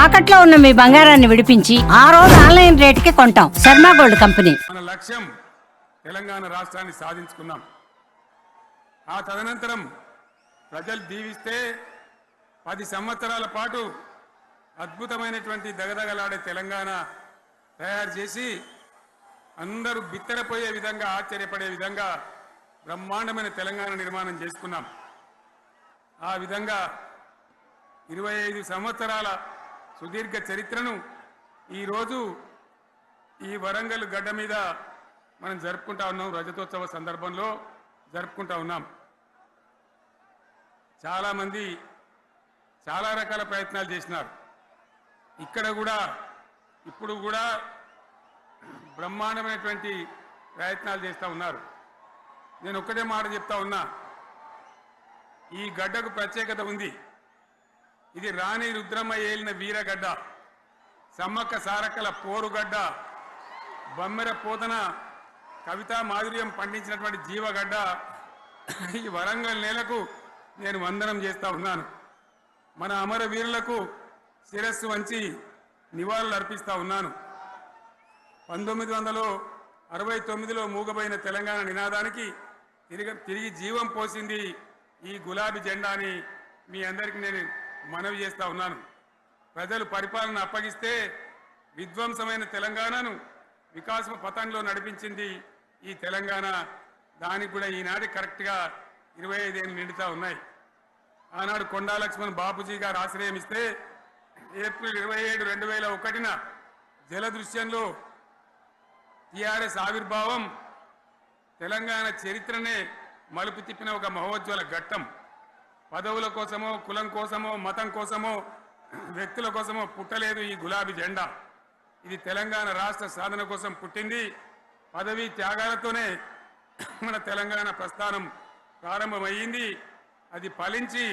తాకట్లో ఉన్న మీ బంగారాన్ని విడిపించి ఆ రోజు ఆన్లైన్ రేటుకి కొంటాం. Sharma gold company. మన లక్ష్యం తెలంగాణ రాష్ట్రాన్ని సాధించుకున్నాం. ఆ తదనంతరం ప్రజలు దీవిస్తే 10 సంవత్సరాల పాటు అద్భుతమైనటువంటి దగదగలాడే తెలంగాణ తయారు చేసి అందరూ బిత్తరపోయే విధంగా, ఆశ్చర్యపడే విధంగా బ్రహ్మాండమైన తెలంగాణ నిర్మాణం చేసుకున్నాం. ఆ విధంగా 25 సంవత్సరాల సుదీర్ఘ చరిత్రను ఈరోజు ఈ వరంగల్ గడ్డ మీద మనం జరుపుకుంటా ఉన్నాం. రజతోత్సవ సందర్భంలో జరుపుకుంటా ఉన్నాం. చాలామంది చాలా రకాల ప్రయత్నాలు చేసినారు. ఇక్కడ కూడా ఇప్పుడు కూడా బ్రహ్మాండమైనటువంటి ప్రయత్నాలు చేస్తూ ఉన్నారు. నేను ఒక్కటే మాట చెప్తా ఉన్నా, ఈ గడ్డకు ప్రత్యేకత ఉంది. ఇది రాణి రుద్రమ్మ ఏలిన వీరగడ్డ, సమ్మక్క సారక్కల పోరుగడ్డ, బమ్మెర పోతన కవితా మాధుర్యం పండించినటువంటి జీవగడ్డ. ఈ వరంగల్ నేలకు నేను వందనం చేస్తూ ఉన్నాను. మన అమరవీరులకు శిరస్సు వంచి నివాళులు అర్పిస్తూ ఉన్నాను. 1969లో మూగబోయిన తెలంగాణ నినాదానికి తిరిగి జీవం పోసింది ఈ గులాబీ జెండా అని మీ అందరికీ నేను మనవి చేస్తూ ఉన్నాను. ప్రజలు పరిపాలన అప్పగిస్తే విధ్వంసమైన తెలంగాణను వికాస పథంలో నడిపించింది ఈ తెలంగాణ. దానికి కూడా ఈనాటి కరెక్ట్గా 25 ఏళ్ళు నిండుతూ ఉన్నాయి. ఆనాడు కొండా లక్ష్మణ్ బాపూజీ గారు ఆశ్రయం ఇస్తే ఏప్రిల్ 27, 2001న జలదృశ్యంలో టీఆర్ఎస్ ఆవిర్భావం తెలంగాణ చరిత్రనే మలుపు తిప్పిన ఒక మహోజ్వల ఘట్టం. పదవుల కోసమో, కులం కోసమో, మతం కోసమో, వ్యక్తుల కోసమో పుట్టలేదు ఈ గులాబీ జెండా. ఇది తెలంగాణ రాష్ట్ర సాధన కోసం పుట్టింది. పదవీ త్యాగాలతోనే మన తెలంగాణ ప్రస్థానం ప్రారంభమయ్యింది. అది ఫలించి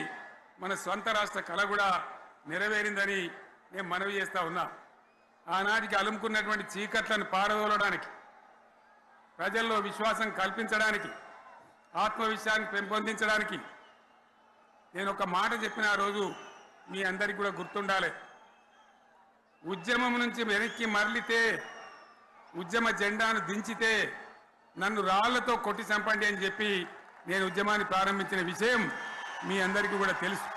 మన స్వంత రాష్ట్ర కళ కూడా నెరవేరిందని నేను మనవి చేస్తూ ఉన్నా. ఆనాటికి అలుముకున్నటువంటి చీకట్లను పారదోలడానికి, ప్రజల్లో విశ్వాసం కల్పించడానికి, ఆత్మవిశ్వాసాన్ని పెంపొందించడానికి నేను ఒక మాట చెప్పిన ఆ రోజు మీ అందరికీ కూడా గుర్తుండాలి. ఉద్యమం నుంచి వెనక్కి మరలితే, ఉద్యమ జెండాను దించితే నన్ను రాళ్లతో కొట్టి చంపండి అని చెప్పి నేను ఉద్యమాన్ని ప్రారంభించిన విషయం మీ అందరికీ కూడా తెలుసు.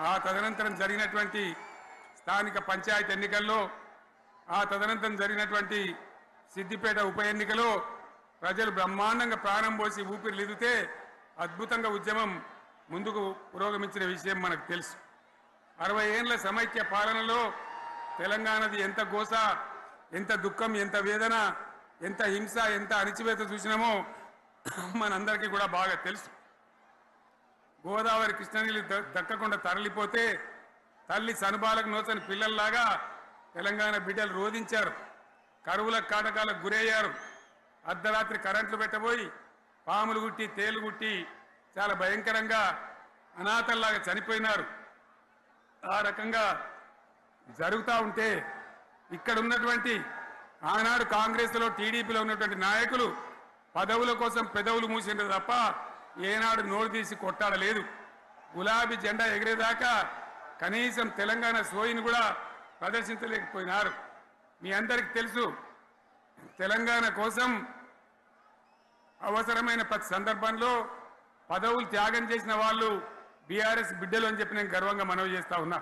ఆ తదనంతరం జరిగినటువంటి స్థానిక పంచాయతీ ఎన్నికల్లో, ఆ తదనంతరం జరిగినటువంటి సిద్దిపేట ఉప ఎన్నికలో ప్రజలు బ్రహ్మాండంగా ప్రాణం పోసి ఊపిరిలిదితే అద్భుతంగా ఉద్యమం ముందుకు పురోగమించిన విషయం మనకు తెలుసు. 60 ఏళ్ల సమైక్య పాలనలో తెలంగాణది ఎంత గోస, ఎంత దుఃఖం, ఎంత వేదన, ఎంత హింస, ఎంత అణిచివేత చూసినామో మనందరికీ కూడా బాగా తెలుసు. గోదావరి కృష్ణనీళ్ళు దక్కకుండా తరలిపోతే తల్లి సనుబాలకు నోచని పిల్లల్లాగా తెలంగాణ బిడ్డలు రోధించారు. కరువుల కాటకాలకు గురయ్యారు. అర్ధరాత్రి కరెంట్లు పెట్టబోయి పాములు గుట్టి, తేలు గుట్టి చాలా భయంకరంగా అనాథల్లాగా చనిపోయినారు. ఆ రకంగా జరుగుతూ ఉంటే ఇక్కడ ఉన్నటువంటి ఆనాడు కాంగ్రెస్లో, టీడీపీలో ఉన్నటువంటి నాయకులు పదవుల కోసం పెదవులు మూసిండ్రు తప్ప ఏనాడు నోరు తీసి కొట్టాడలేదు. గులాబీ జెండా ఎగిరేదాకా కనీసం తెలంగాణ సోయిని కూడా ప్రదర్శించలేకపోయినారు. మీ అందరికీ తెలుసు, తెలంగాణ కోసం అవసరమైన ప్రతి సందర్భంలో పదవులు త్యాగం చేసిన వాళ్ళు బీఆర్ఎస్ బిడ్డలు అని చెప్పి నేను గర్వంగా మనవి చేస్తా ఉన్నా.